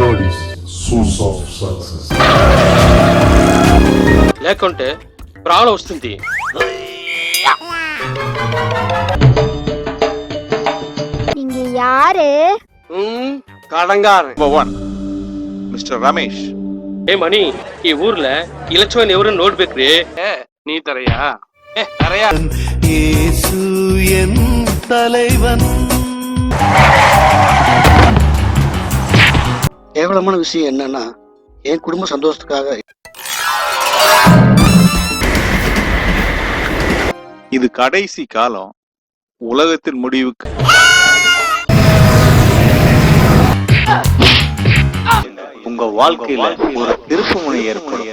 God is source of success. లేకుంటే problem వస్తుంది. நீங்க யாரு? கடங்கார மிஸ்டர் ரமேஷ். ஏ மணி, ಈ ಊರ್ல ಇಲೆಕ್ಷನ್ ఎవరు ನೋಡ್ಬೇಕ್ರಿ? நீ தரையா? தரையா? இயேசு என் தலைவன். கேவலமான விஷயம் என்னன்னா, என் குடும்ப சந்தோஷத்துக்காக இது கடைசி காலம். உலகத்தின் முடிவுக்கு உங்க வாழ்க்கையில ஒரு திருப்புமுனை ஏற்படும்.